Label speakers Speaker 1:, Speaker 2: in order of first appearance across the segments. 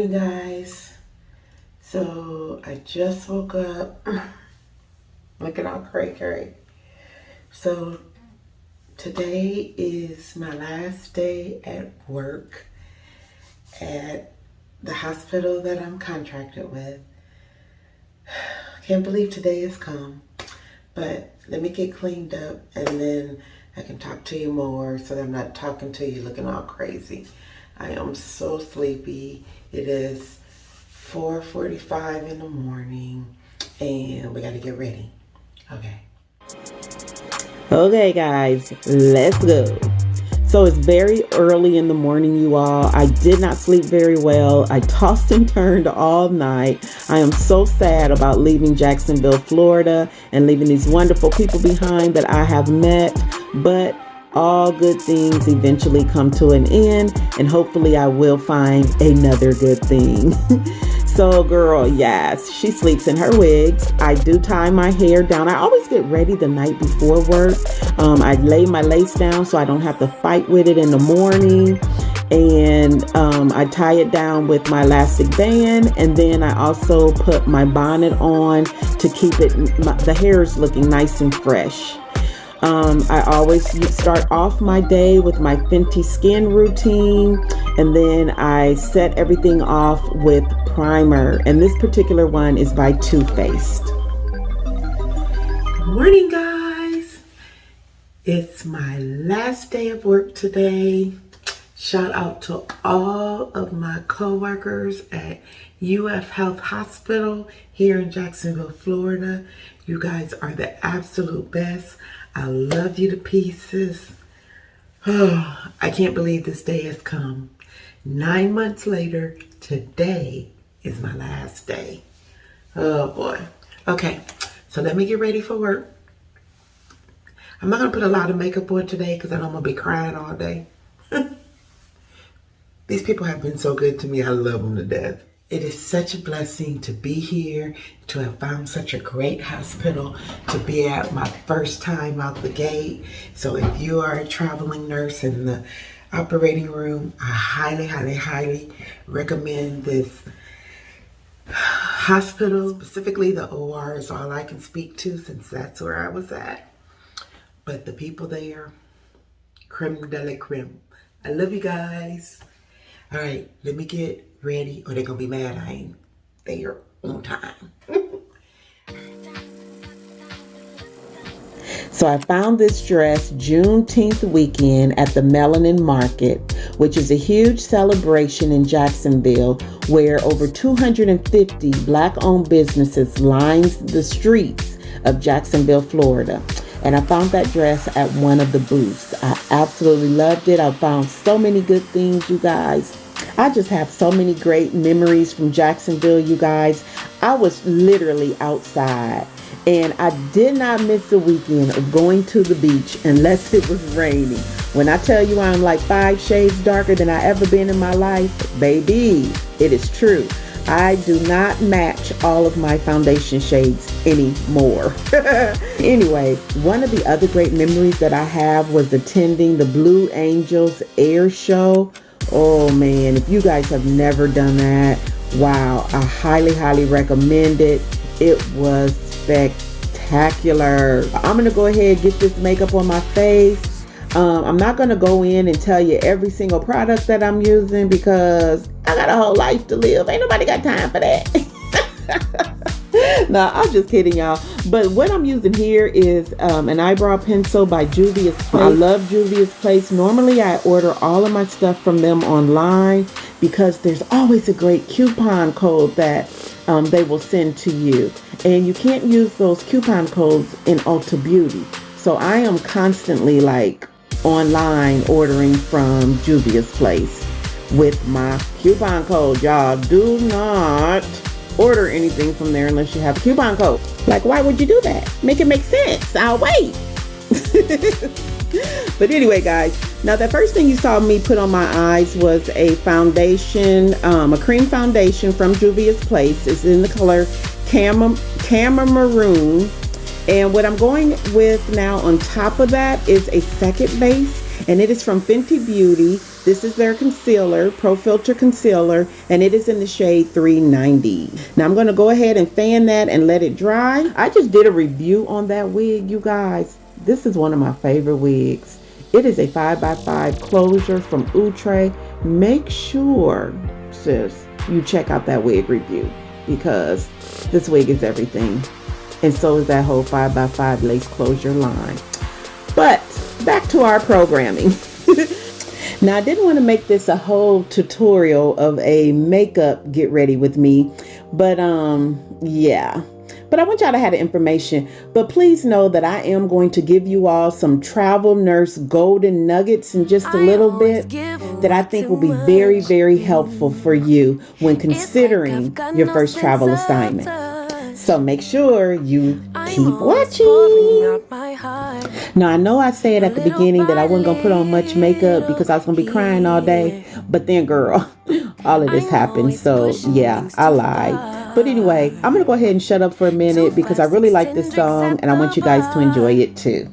Speaker 1: morning, guys. So I just woke up looking all cray. So today is my last day at work at the hospital that I'm contracted with. Can't believe today has come, but let me get cleaned up and then I can talk to you more so that I'm not talking to you looking all crazy. I am so sleepy. It is 4:45 in the morning and we got to get ready. Okay guys, let's go. So it's very early in the morning, you all. I did not sleep very well. I tossed and turned all night. I am so sad about leaving Jacksonville, Florida, and leaving these wonderful people behind that I have met, but all good things eventually come to an end, and hopefully I will find another good thing. So girl, yes, she sleeps in her wigs. I do tie my hair down. I always get ready the night before work. I lay my lace down so I don't have to fight with it in the morning. And I tie it down with my elastic band. And then I also put my bonnet on to keep the hairs looking nice and fresh. I always start off my day with my Fenty skin routine, and then I set everything off with primer, and this particular one is by Too Faced. Good morning, guys. It's my last day of work today. Shout out to all of my co-workers at UF Health Hospital here in Jacksonville, Florida. You guys are the absolute best. I love you to pieces. Oh, I can't believe this day has come. 9 months later, today is my last day. Oh boy. Okay, so let me get ready for work. I'm not gonna put a lot of makeup on today because I know I'm gonna be crying all day. These people have been so good to me. I love them to death. It is such a blessing to be here, to have found such a great hospital, to be at my first time out the gate. So if you are a traveling nurse in the operating room, I highly recommend this hospital. Specifically, the OR is all I can speak to since that's where I was at. But the people there, creme de la creme. I love you guys. All right, let me get ready or they're gonna be mad I ain't there on time. So I found this dress Juneteenth weekend at the Melanin Market, which is a huge celebration in Jacksonville where over 250 Black-owned businesses lines the streets of Jacksonville, Florida. And I found that dress at one of the booths. I absolutely loved it. I found so many good things, you guys. I just have so many great memories from Jacksonville, you guys. I was literally outside and I did not miss a weekend of going to the beach unless it was raining. When I tell you I'm like 5 shades darker than I ever been in my life, baby, it is true. I do not match all of my foundation shades anymore. Anyway, one of the other great memories that I have was attending the Blue Angels air show. Oh man, if you guys have never done that, wow, I highly recommend it. It was spectacular. I'm gonna go ahead and get this makeup on my face. I'm not gonna go in and tell you every single product that I'm using because I got a whole life to live. Ain't nobody got time for that. No, I'm just kidding, y'all. But what I'm using here is an eyebrow pencil by Juvia's Place. I love Juvia's Place. Normally, I order all of my stuff from them online because there's always a great coupon code that they will send to you. And you can't use those coupon codes in Ulta Beauty. So I am constantly like online ordering from Juvia's Place with my coupon code. Y'all do not order anything from there unless you have a coupon code. Like, why would you do that? Make it make sense. I'll wait. But anyway, guys, now the first thing you saw me put on my eyes was a foundation, a cream foundation from Juvia's Place. It's in the color Camera Maroon. And what I'm going with now on top of that is a second base, and it is from Fenty Beauty This is their concealer, Pro Filter Concealer, and it is in the shade 390. Now I'm going to go ahead and fan that and let it dry. I just did a review on that wig, you guys. This is one of my favorite wigs. It is a 5x5 closure from Outre. Make sure, sis, you check out that wig review because this wig is everything. And so is that whole 5x5 lace closure line. But back to our programming. Now, I didn't want to make this a whole tutorial of a makeup get ready with me, but yeah. But I want y'all to have the information. But please know that I am going to give you all some travel nurse golden nuggets in just a little bit that I think will be very, very helpful for you when considering your first travel assignment. So make sure you keep watching. Now, I know I said at the beginning that I wasn't going to put on much makeup because I was going to be crying all day. But then, girl, all of this happened. So, yeah, I lied. But anyway, I'm going to go ahead and shut up for a minute because I really like this song and I want you guys to enjoy it too.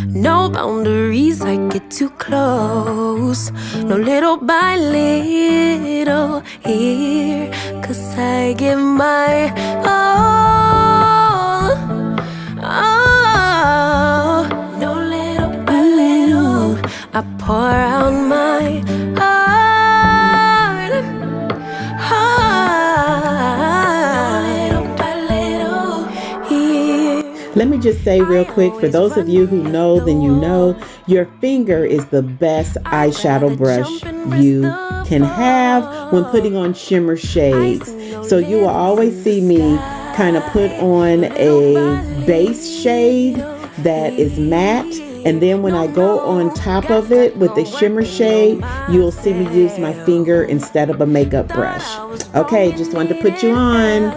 Speaker 2: No boundaries, I get too close. No little by little here, 'cause I give my all. Oh, no little by little, I pour out my heart. Little by little here.
Speaker 1: Let me just say real quick, for those of you who know, then you know, your finger is the best eyeshadow brush you can have when putting on shimmer shades. So you will always see me kind of put on a base shade that is matte. And then when I go on top of it with a shimmer shade, you'll see me use my finger instead of a makeup brush. Okay, just wanted to put you on.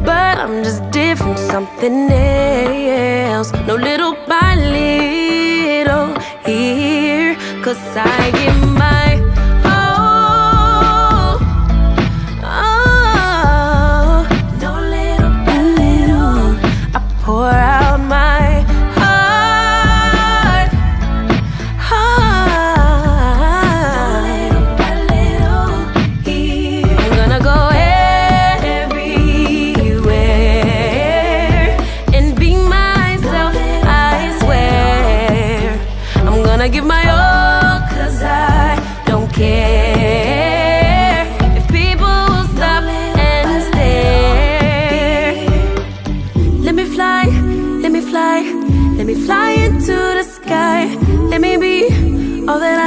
Speaker 2: But I'm just different, something else. No little by little here, 'cause I give my all. Oh, no little by little, I pour out my heart. Little by little here. I'm gonna go I give my all, 'cause I don't care if people will stop and stare. Let me fly, let me fly, let me fly into the sky. Let me be all that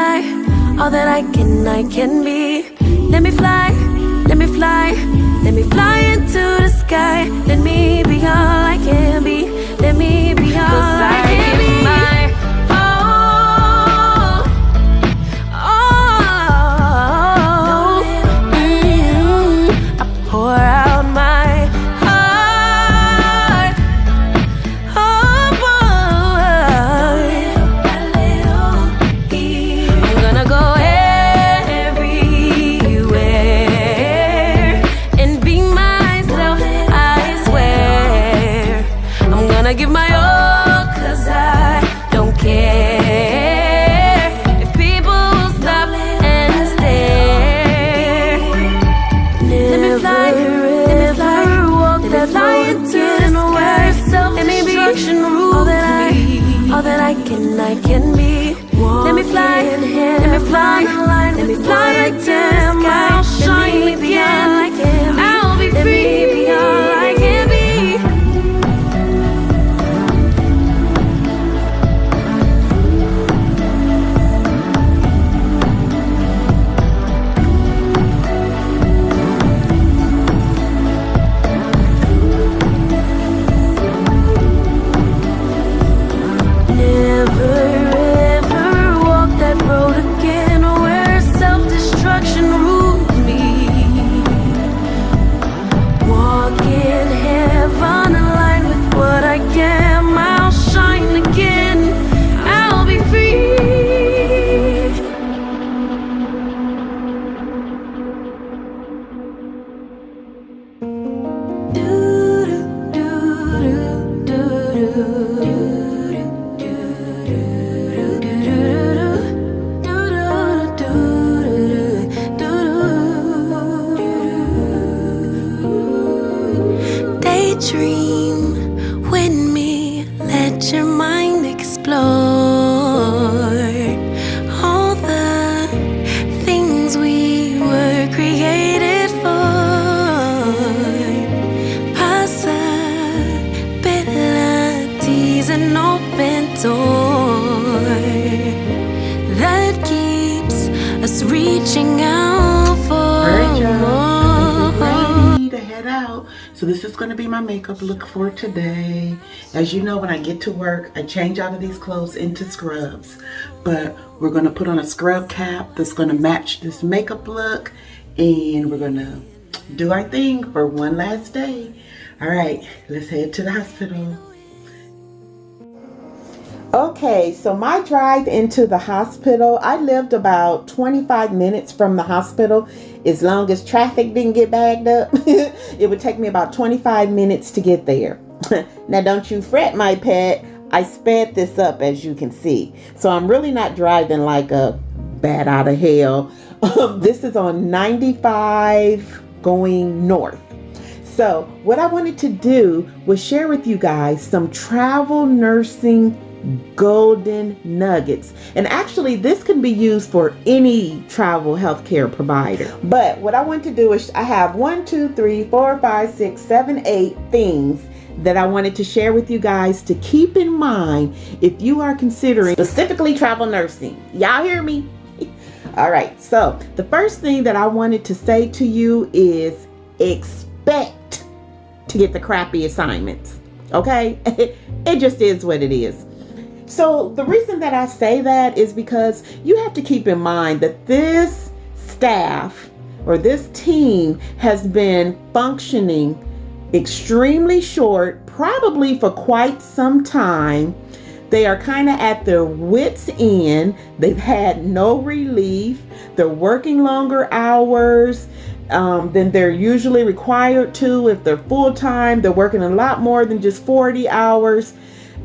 Speaker 2: I can be. Let me fly, let me fly, let me fly into the sky. Let me be all I can be. Let me be all I can be. Give my all, 'cause I don't care if people will stop and stare. Let me fly, walk that fly into the sky. Let me be all that I can be. Let me fly, let me fly, let me fly into the sky. Let me be all I can be. I'll be free. Let me be all I can be. Never ever walk that road again where self-destruction reaching out for
Speaker 1: Alright, y'all.
Speaker 2: more.
Speaker 1: We're ready to head out. So this is going to be my makeup look for today. As you know, when I get to work, I change out of these clothes into scrubs. But we're going to put on a scrub cap that's going to match this makeup look. And we're going to do our thing for one last day. Alright, let's head to the hospital. Okay, so my drive into the hospital, I lived about 25 minutes from the hospital. As long as traffic didn't get bagged up, it would take me about 25 minutes to get there. Now, don't you fret, my pet. I sped this up, as you can see. So I'm really not driving like a bat out of hell. This is on 95 going north. So what I wanted to do was share with you guys some travel nursing golden nuggets. And actually this can be used for any travel healthcare provider. But what I want to do is I have 1, 2, 3, 4, 5, 6, 7, 8 things that I wanted to share with you guys to keep in mind if you are considering specifically travel nursing. Y'all hear me? All right. So the first thing that I wanted to say to you is expect to get the crappy assignments. Okay? It just is what it is. So the reason that I say that is because you have to keep in mind that this staff or this team has been functioning extremely short, probably for quite some time. They are kind of at their wits' end. They've had no relief. They're working longer hours than they're usually required to. If they're full-time, they're working a lot more than just 40 hours.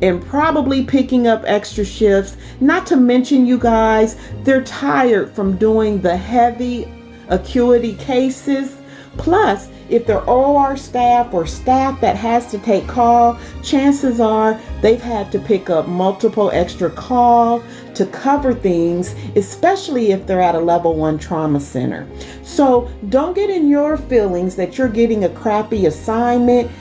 Speaker 1: And probably picking up extra shifts. Not to mention, you guys, they're tired from doing the heavy acuity cases. Plus, if they're OR staff or staff that has to take call, chances are they've had to pick up multiple extra call to cover things, especially if they're at a level 1 trauma center. So don't get in your feelings that you're getting a crappy assignment.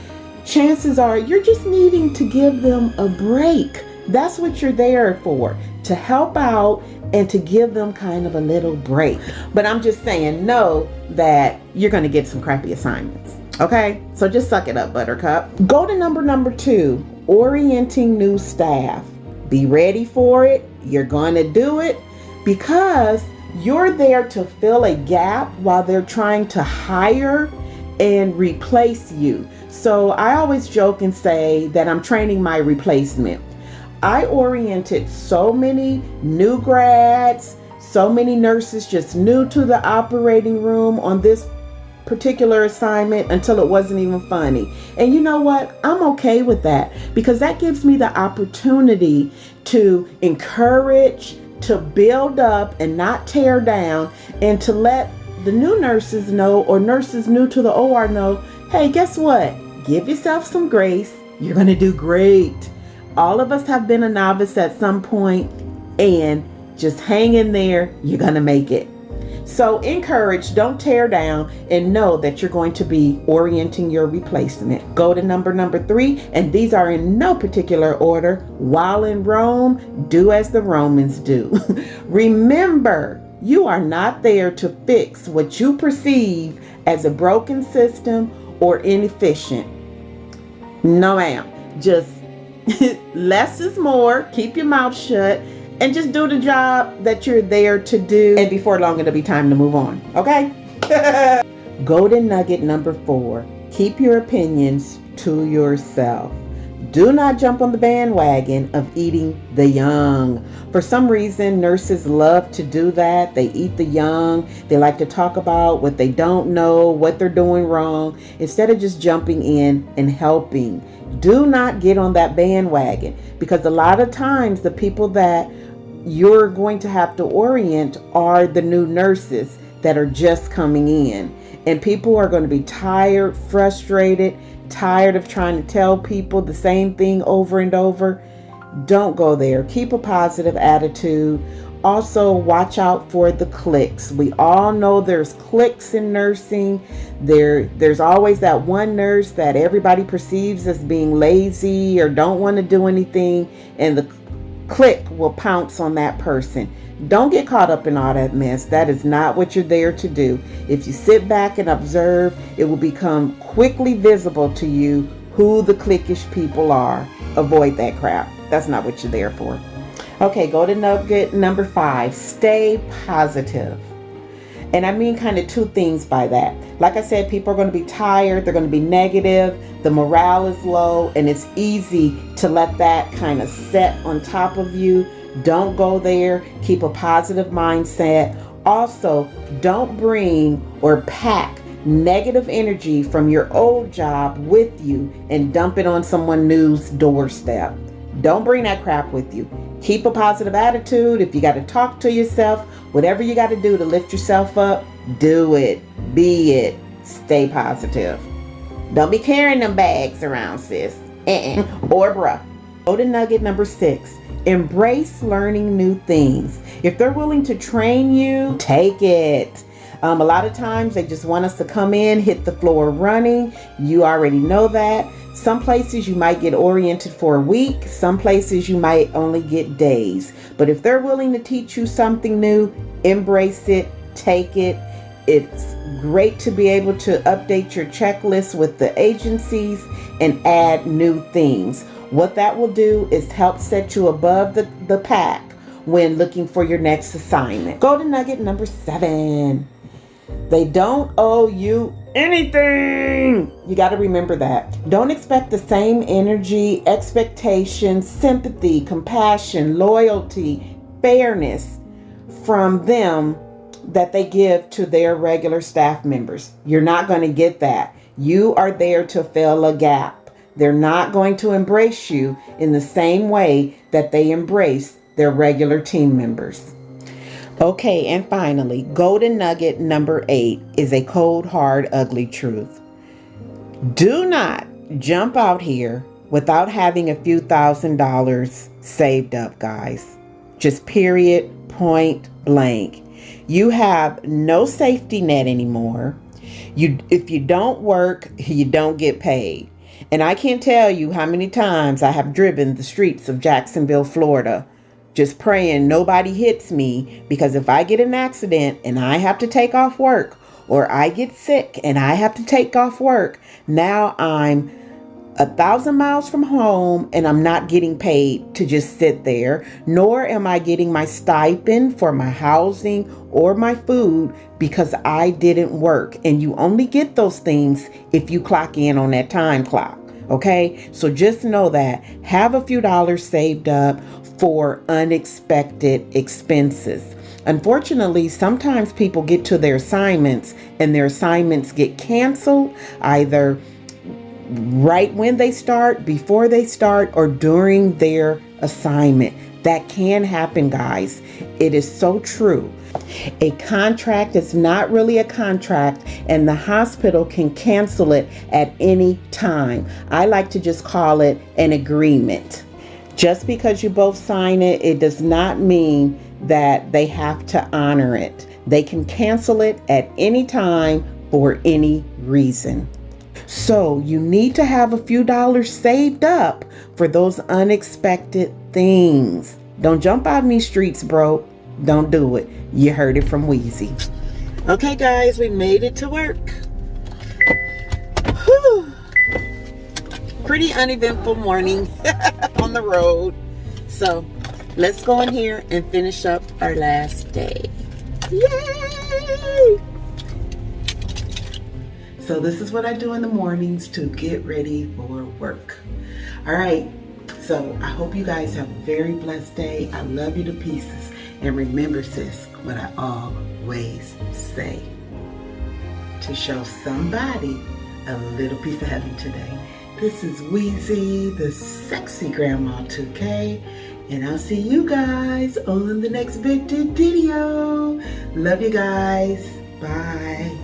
Speaker 1: Chances are you're just needing to give them a break. That's what you're there for, to help out and to give them kind of a little break. But I'm just saying, know that you're going to get some crappy assignments. Okay? So just suck it up, Buttercup. Go to number 2, orienting new staff. Be ready for it. You're going to do it because you're there to fill a gap while they're trying to hire and replace you. So I always joke and say that I'm training my replacement. I oriented so many new grads, so many nurses just new to the operating room on this particular assignment until it wasn't even funny. And you know what? I'm okay with that because that gives me the opportunity to encourage, to build up and not tear down, and to let the new nurses know, or nurses new to the OR know, hey, guess what? Give yourself some grace. You're going to do great. All of us have been a novice at some point, and just hang in there. You're going to make it. So encourage, don't tear down, and know that you're going to be orienting your replacement. Go to number 3, and these are in no particular order. While in Rome, do as the Romans do. Remember, you are not there to fix what you perceive as a broken system or inefficient. No, ma'am. Just less is more. Keep your mouth shut and just do the job that you're there to do. And before long, it'll be time to move on. Okay? Golden nugget number 4. Keep your opinions to yourself. Do not jump on the bandwagon of eating the young. For some reason, nurses love to do that. They eat the young. They like to talk about what they don't know, what they're doing wrong, instead of just jumping in and helping. Do not get on that bandwagon, because a lot of times the people that you're going to have to orient are the new nurses that are just coming in. And people are going to be tired, frustrated, tired of trying to tell people the same thing over and over. Don't go there. Keep a positive attitude. Also, watch out for the cliques. We all know there's cliques in nursing. There's always that one nurse that everybody perceives as being lazy or don't want to do anything, and the clique will pounce on that person. Don't get caught up in all that mess. That is not what you're there to do. If you sit back and observe, it will become quickly visible to you who the cliquish people are. Avoid that crap. That's not what you're there for. Okay, go to nugget number 5. Stay positive. And I mean kind of two things by that. Like I said, people are going to be tired. They're going to be negative. The morale is low. And it's easy to let that kind of set on top of you. Don't go there. Keep a positive mindset. Also, don't bring or pack negative energy from your old job with you and dump it on someone new's doorstep. Don't bring that crap with you. Keep a positive attitude. If you got to talk to yourself, whatever you got to do to lift yourself up, do it. Be it. Stay positive. Don't be carrying them bags around, sis. Or bruh. Go to nugget number 6. Embrace learning new things. If they're willing to train you, take it. A lot of times they just want us to come in, hit the floor running. You already know that. Some places you might get oriented for a week. Some places you might only get days. But if they're willing to teach you something new, embrace it, take it. It's great to be able to update your checklist with the agencies and add new things. What that will do is help set you above the pack when looking for your next assignment. Go to nugget number 7. They don't owe you anything. You got to remember that. Don't expect the same energy, expectations, sympathy, compassion, loyalty, fairness from them that they give to their regular staff members. You're not going to get that. You are there to fill a gap. They're not going to embrace you in the same way that they embrace their regular team members. Okay, and finally, golden nugget number 8 is a cold, hard, ugly truth. Do not jump out here without having a few $1,000s saved up, guys. Just period, point blank. You have no safety net anymore. If you don't work, you don't get paid. And I can't tell you how many times I have driven the streets of Jacksonville, Florida, just praying nobody hits me, because if I get an accident and I have to take off work, or I get sick and I have to take off work, now I'm 1,000 miles from home and I'm not getting paid to just sit there, nor am I getting my stipend for my housing or my food because I didn't work. And you only get those things if you clock in on that time clock. Okay, so just know that. Have a few dollars saved up for unexpected expenses. Unfortunately, sometimes people get to their assignments and their assignments get canceled, either right when they start, before they start, or during their assignment. That can happen, guys. It is so true. A contract is not really a contract, and the hospital can cancel it at any time. I like to just call it an agreement. Just because you both sign it, it does not mean that they have to honor it. They can cancel it at any time for any reason. So you need to have a few dollars saved up for those unexpected things. Don't jump out in these streets, bro. Don't do it. You heard it from Wheezy. Okay, guys, we made it to work. Whew. Pretty uneventful morning on the road. So let's go in here and finish up our last day. Yay! So this is what I do in the mornings to get ready for work. All right. So I hope you guys have a very blessed day. I love you to pieces. And remember, sis, what I always say. To show somebody a little piece of heaven today. This is Wheezy, the sexy grandma 2K. And I'll see you guys on the next video. Love you guys. Bye.